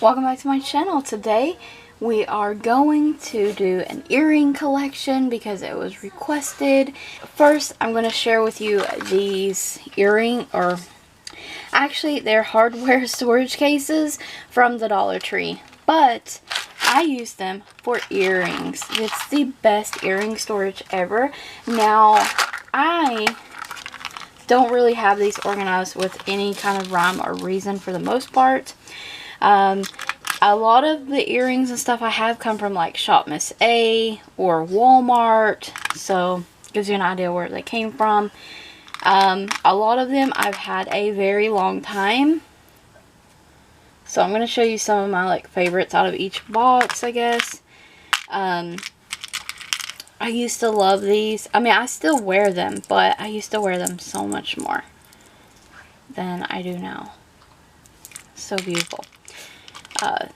Welcome back to my channel. Today we are going to do an earring collection because it was requested. First, I'm going to share with you these actually they're hardware storage cases from the Dollar Tree, but I use them for earrings. It's the best earring storage ever. Now, I don't really have these organized with any kind of rhyme or reason for the most part. A lot of the earrings and stuff I have come from like Shop Miss A or Walmart, so it gives you an idea where they came from. A lot of them I've had a very long time, so I'm going to show you some of my like favorites out of each box, I guess. I used to love these. I mean, I still wear them, but I used to wear them so much more than I do now. So beautiful.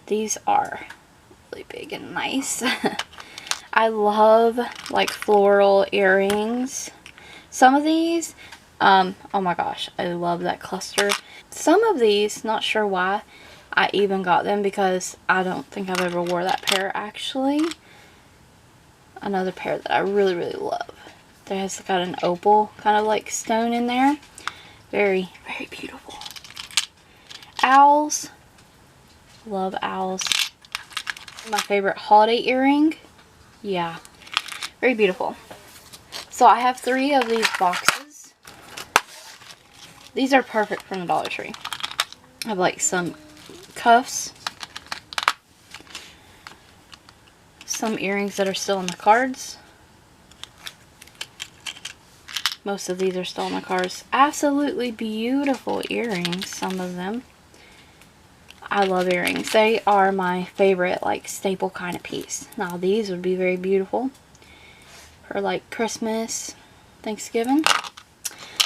These are really big and nice. I love like floral earrings. Some of these, oh my gosh, I love that cluster. Some of these, not sure why I even got them, because I don't think I've ever wore that pair actually. Another pair that I really, really love. That has got an opal kind of like stone in there. Very, very beautiful. Owls. Love owls. My favorite holiday earring. Yeah. Very beautiful. So I have 3 of these boxes. These are perfect from the Dollar Tree. I have like some cuffs. Some earrings that are still in the cards. Most of these are still in the cards. Absolutely beautiful earrings, some of them. I love earrings. They are my favorite, like, staple kind of piece. Now, these would be very beautiful for, like, Christmas, Thanksgiving.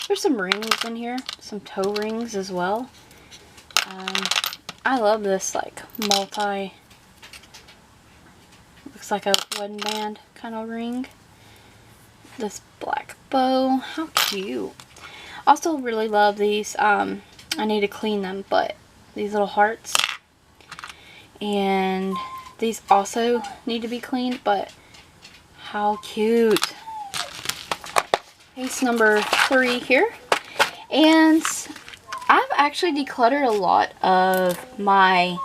There's some rings in here. Some toe rings as well. I love this, like, looks like a wedding band kind of ring. This black bow. How cute. Also really love these. I need to clean them, but these little hearts. And these also need to be cleaned, but how cute. Case number 3 here. And I've actually decluttered a lot of my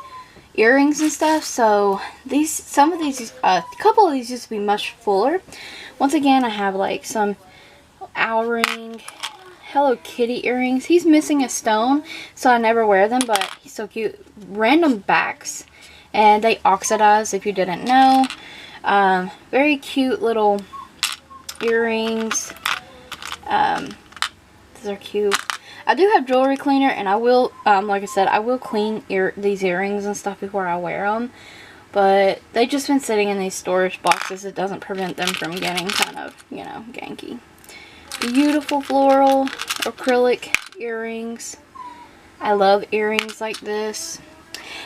earrings and stuff, so a couple of these used to be much fuller. Once again, I have like some owl ring, Hello Kitty earrings. He's missing a stone, so I never wear them, but he's so cute. Random backs, and they oxidize if you didn't know. Very cute little earrings. These are cute. I do have jewelry cleaner, and I will, like I said, I will clean these earrings and stuff before I wear them. But they've just been sitting in these storage boxes. It doesn't prevent them from getting kind of, you know, ganky. Beautiful floral acrylic earrings. I love earrings like this.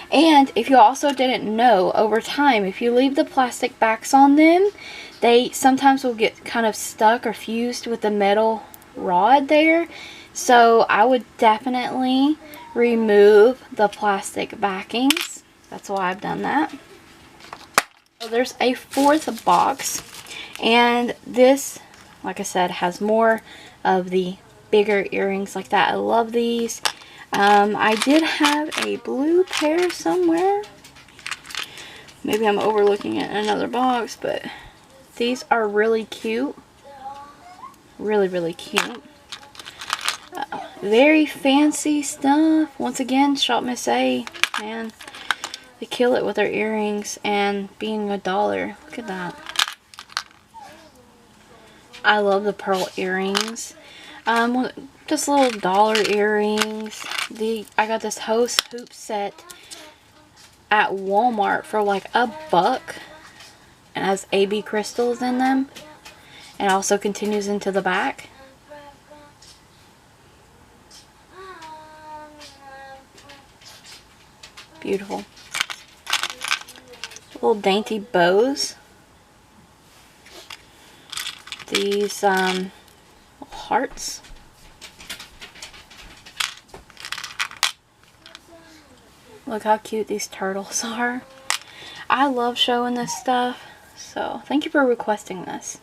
And if you also didn't know, over time, if you leave the plastic backs on them, they sometimes will get kind of stuck or fused with the metal rod there. So I would definitely remove the plastic backings. That's why I've done that. So there's a 4th box, and this, like I said, has more of the bigger earrings like that. I love these. I did have a blue pair somewhere. Maybe I'm overlooking it in another box, but these are really cute. Really, really cute. Very fancy stuff. Once again, Shop Miss A. Man, they kill it with their earrings, and being $1. Look at that. I love the pearl earrings. Just little dollar earrings. I got this host hoop set at Walmart for like $1. It has AB crystals in them, and also continues into the back. Beautiful. Little dainty bows. These hearts. Look how cute these turtles are. I love showing this stuff. So thank you for requesting this.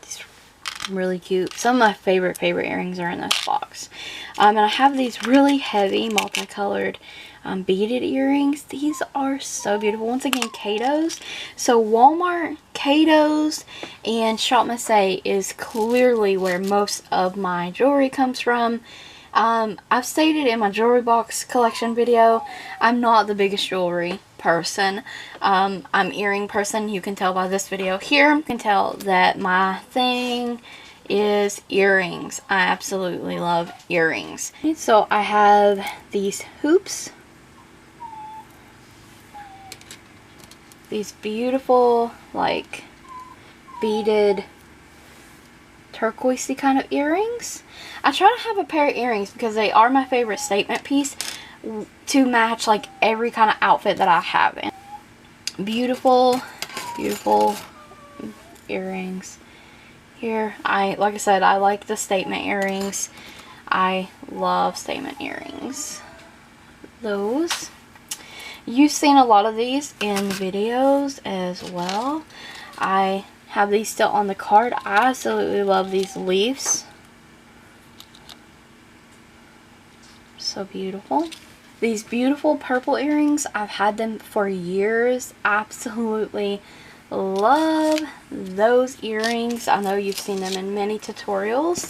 These are really cute. Some of my favorite earrings are in this box. And I have these really heavy multicolored beaded earrings. These are so beautiful. Once again, Cato's. So Walmart, Cato's, and Shop Massey is clearly where most of my jewelry comes from. I've stated in my jewelry box collection video, I'm not the biggest jewelry person. I'm earring person. You can tell by this video here. You can tell that my thing is earrings. I absolutely love earrings. So I have these hoops. These beautiful, like, beaded turquoisey kind of earrings. I try to have a pair of earrings because they are my favorite statement piece to match like every kind of outfit that I have. And beautiful, beautiful earrings. Here, like I said, I like the statement earrings. I love statement earrings. Those. You've seen a lot of these in videos as well. I have these still on the card. I absolutely love these leaves. So beautiful. These beautiful purple earrings, I've had them for years. Absolutely love those earrings. I know you've seen them in many tutorials,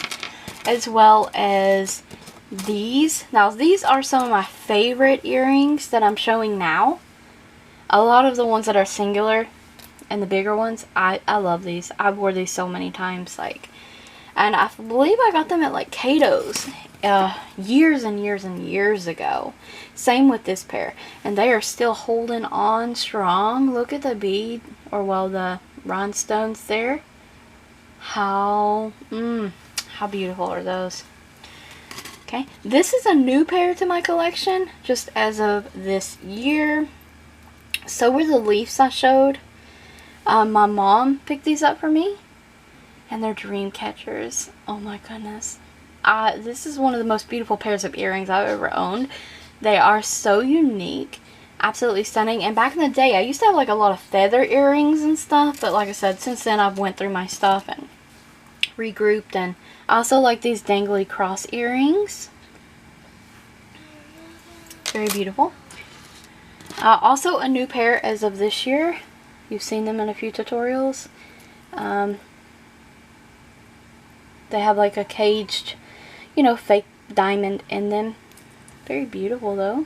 as well as these. Now these are some of my favorite earrings that I'm showing now. A lot of the ones that are singular and the bigger ones, I love these. I've wore these so many times, like, and I believe I got them at like Cato's years and years and years ago. Same with this pair, and they are still holding on strong. Look at the bead, or well, the rhinestones there. How beautiful are those? Okay, this is a new pair to my collection, just as of this year. So were the leaves I showed. My mom picked these up for me, and they're dream catchers. Oh my goodness. This is one of the most beautiful pairs of earrings I've ever owned. They are so unique, absolutely stunning. And back in the day, I used to have like a lot of feather earrings and stuff, but like I said, since then I've went through my stuff and regrouped. And I also like these dangly cross earrings. Very beautiful. Also a new pair as of this year. You've seen them in a few tutorials. They have like a caged, you know, fake diamond in them. Very beautiful though.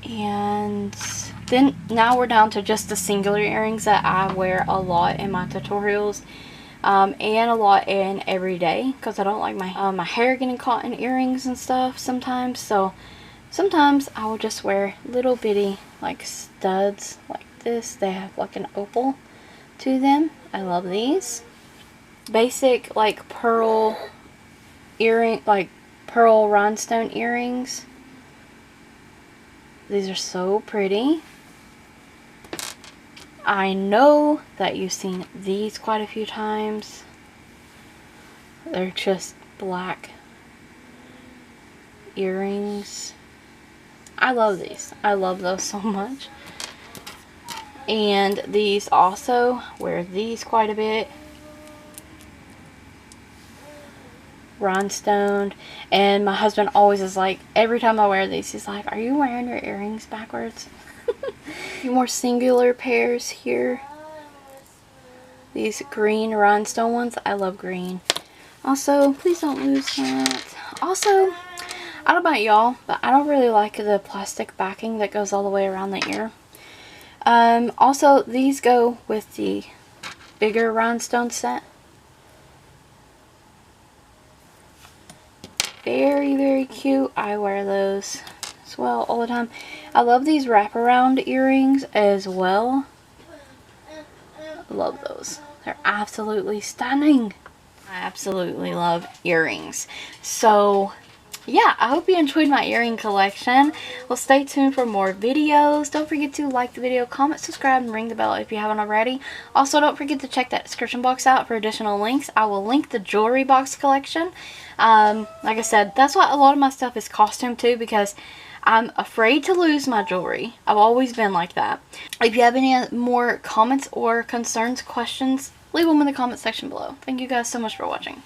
And then now we're down to just the singular earrings that I wear a lot in my tutorials. And a lot in everyday, because I don't like my hair getting caught in earrings and stuff sometimes. So sometimes I will just wear little bitty like studs like this. They have like an opal to them. I love these. Basic like pearl earring, like pearl rhinestone earrings. These are so pretty. I know that you've seen these quite a few times. They're just black earrings. I love these. I love those so much. And these also, wear these quite a bit. Rhinestoned. And my husband always is like, every time I wear these, he's like, are you wearing your earrings backwards? A few more singular pairs here. These green rhinestone ones. I love green. Also, please don't lose that. Also, I don't know about y'all, but I don't really like the plastic backing that goes all the way around the ear. Also, these go with the bigger rhinestone set. Very, very cute. I wear those as well all the time. I love these wraparound earrings as well. Love those. They're absolutely stunning. I absolutely love earrings. So yeah, I hope you enjoyed my earring collection. Well, stay tuned for more videos. Don't forget to like the video, comment, subscribe, and ring the bell if you haven't already. Also, don't forget to check that description box out for additional links. I will link the jewelry box collection. Like I said, that's why a lot of my stuff is costume too, because I'm afraid to lose my jewelry. I've always been like that. If you have any more comments or concerns, questions, leave them in the comment section below. Thank you guys so much for watching.